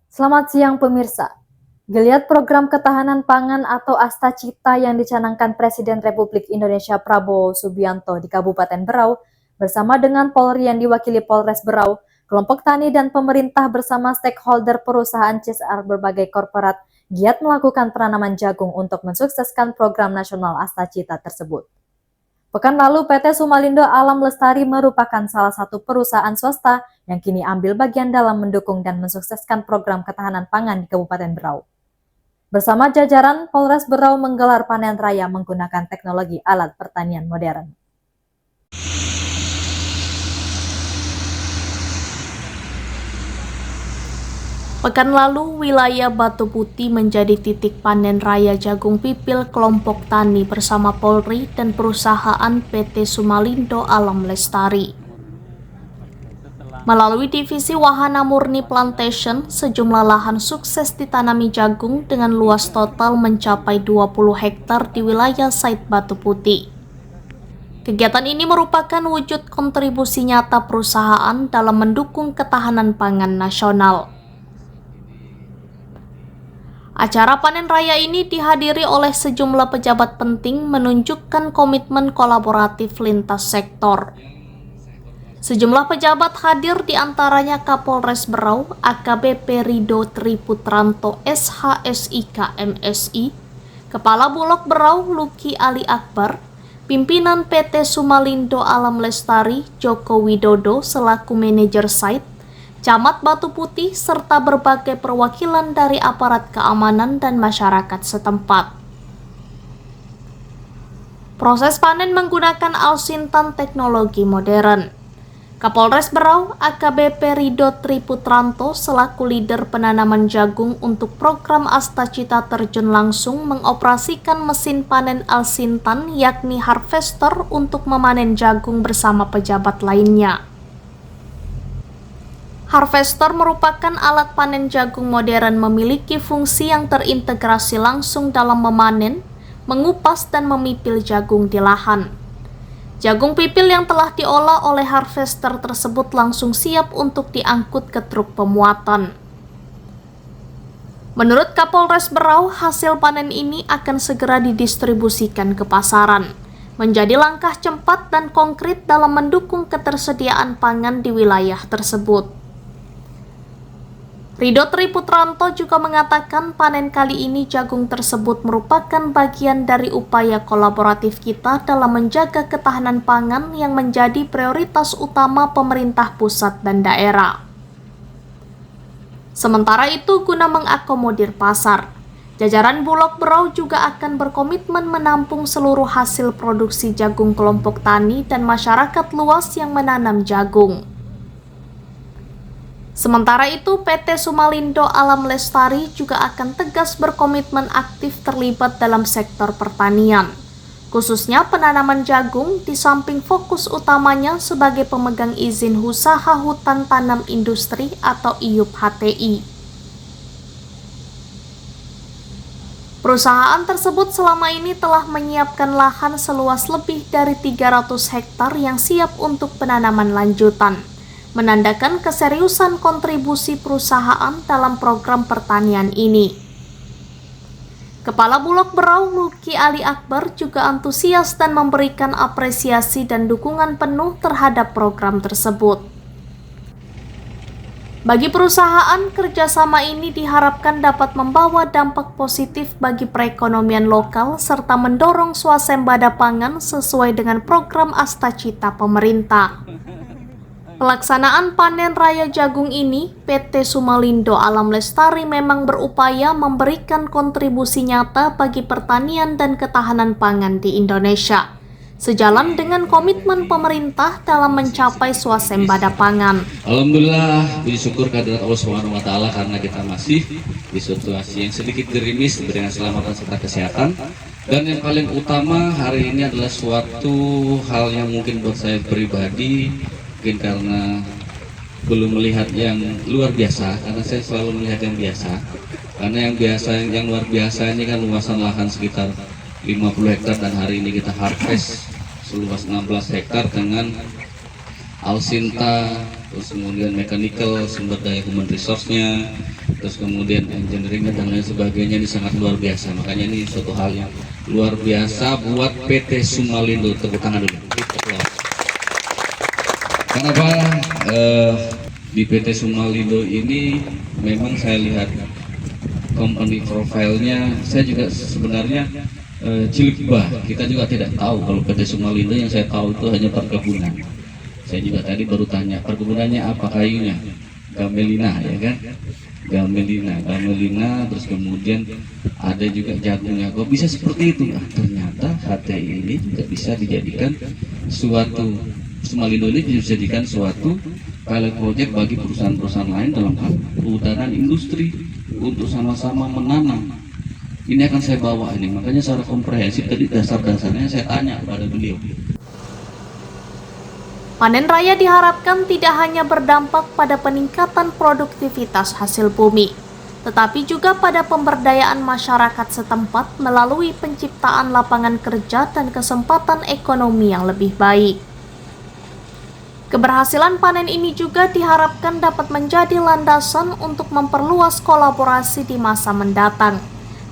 Selamat siang pemirsa. Geliat program ketahanan pangan atau Astacita yang dicanangkan Presiden Republik Indonesia Prabowo Subianto di Kabupaten Berau bersama dengan Polri yang diwakili Polres Berau, kelompok tani dan pemerintah bersama stakeholder perusahaan CSR berbagai korporat giat melakukan penanaman jagung untuk mensukseskan program nasional Astacita tersebut. Pekan lalu PT Sumalindo Alam Lestari merupakan salah satu perusahaan swasta yang kini ambil bagian dalam mendukung dan mensukseskan program ketahanan pangan di Kabupaten Berau. Bersama jajaran, Polres Berau menggelar panen raya menggunakan teknologi alat pertanian modern. Pekan lalu, wilayah Batu Putih menjadi titik panen raya jagung pipil kelompok tani bersama Polri dan perusahaan PT Sumalindo Alam Lestari. Melalui divisi Wahana Murni Plantation, sejumlah lahan sukses ditanami jagung dengan luas total mencapai 20 hektar di wilayah Sait Batu Putih. Kegiatan ini merupakan wujud kontribusi nyata perusahaan dalam mendukung ketahanan pangan nasional. Acara panen raya ini dihadiri oleh sejumlah pejabat penting menunjukkan komitmen kolaboratif lintas sektor. Sejumlah pejabat hadir diantaranya Kapolres Berau, AKBP Rido Triputranto SHSIK MSI, Kepala Bulog Berau Luki Ali Akbar, pimpinan PT Sumalindo Alam Lestari Joko Widodo selaku manajer site, Camat Batu Putih, serta berbagai perwakilan dari aparat keamanan dan masyarakat setempat. Proses panen menggunakan Alsintan teknologi modern. Kapolres Berau, AKBP Rido Triputranto selaku leader penanaman jagung untuk program Astacita terjun langsung mengoperasikan mesin panen Alsintan yakni harvester untuk memanen jagung bersama pejabat lainnya. Harvester merupakan alat panen jagung modern memiliki fungsi yang terintegrasi langsung dalam memanen, mengupas dan memipil jagung di lahan. Jagung pipil yang telah diolah oleh harvester tersebut langsung siap untuk diangkut ke truk pemuatan. Menurut Kapolres Berau, hasil panen ini akan segera didistribusikan ke pasaran, menjadi langkah cepat dan konkret dalam mendukung ketersediaan pangan di wilayah tersebut. Rido Triputranto juga mengatakan panen kali ini jagung tersebut merupakan bagian dari upaya kolaboratif kita dalam menjaga ketahanan pangan yang menjadi prioritas utama pemerintah pusat dan daerah. Sementara itu, guna mengakomodir pasar, jajaran Bulog Berau juga akan berkomitmen menampung seluruh hasil produksi jagung kelompok tani dan masyarakat luas yang menanam jagung. Sementara itu, PT Sumalindo Alam Lestari juga akan tegas berkomitmen aktif terlibat dalam sektor pertanian, khususnya penanaman jagung di samping fokus utamanya sebagai pemegang izin usaha hutan tanam industri atau IUP HTI. Perusahaan tersebut selama ini telah menyiapkan lahan seluas lebih dari 300 hektar yang siap untuk penanaman lanjutan, menandakan keseriusan kontribusi perusahaan dalam program pertanian ini. Kepala Bulog Berau Luki Ali Akbar juga antusias dan memberikan apresiasi dan dukungan penuh terhadap program tersebut. Bagi perusahaan, kerjasama ini diharapkan dapat membawa dampak positif bagi perekonomian lokal serta mendorong swasembada pangan sesuai dengan program Astacita pemerintah. Pelaksanaan panen raya jagung ini, PT Sumalindo Alam Lestari memang berupaya memberikan kontribusi nyata bagi pertanian dan ketahanan pangan di Indonesia, sejalan dengan komitmen pemerintah dalam mencapai swasembada pangan. Alhamdulillah, puji syukur kehadirat Allah Subhanahu wa Ta'ala karena kita masih di situasi yang sedikit gerimis dengan keselamatan serta kesehatan. Dan yang paling utama hari ini adalah suatu hal yang mungkin buat saya pribadi, mungkin karena belum melihat yang luar biasa, karena saya selalu melihat yang biasa. Karena yang luar biasa ini kan luasan lahan sekitar 50 hektar dan hari ini kita harvest seluas 16 hektar dengan Alsinta, terus kemudian mechanical, sumber daya human resource-nya, terus kemudian engineering dan lain sebagainya, ini sangat luar biasa. Makanya ini suatu hal yang luar biasa buat PT Sumalindo. Tepuk tangan dulu. Kenapa di PT Sumalindo ini memang saya lihat company profile-nya, saya juga sebenarnya cilik bah. Kita juga tidak tahu kalau PT Sumalindo, yang saya tahu itu hanya perkebunan. Saya juga tadi baru tanya, perkebunannya apa, kayunya? Gamelina, ya kan? Gamelina, terus kemudian ada juga jagungnya. Kok bisa seperti itu? Nah, ternyata HTI ini juga bisa dijadikan suatu, Sumalindo ini bisa dijadikan suatu pilot project bagi perusahaan-perusahaan lain dalam hal kehutanan industri untuk sama-sama menanam. Ini akan saya bawa ini, makanya secara komprehensif tadi dasar-dasarnya saya tanya kepada beliau. Panen raya diharapkan tidak hanya berdampak pada peningkatan produktivitas hasil bumi, tetapi juga pada pemberdayaan masyarakat setempat melalui penciptaan lapangan kerja dan kesempatan ekonomi yang lebih baik. Keberhasilan panen ini juga diharapkan dapat menjadi landasan untuk memperluas kolaborasi di masa mendatang,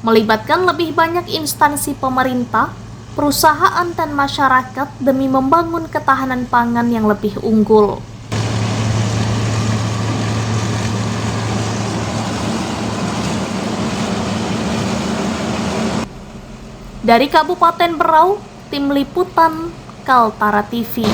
melibatkan lebih banyak instansi pemerintah, perusahaan, dan masyarakat demi membangun ketahanan pangan yang lebih unggul. Dari Kabupaten Berau, Tim Liputan Kaltara TV.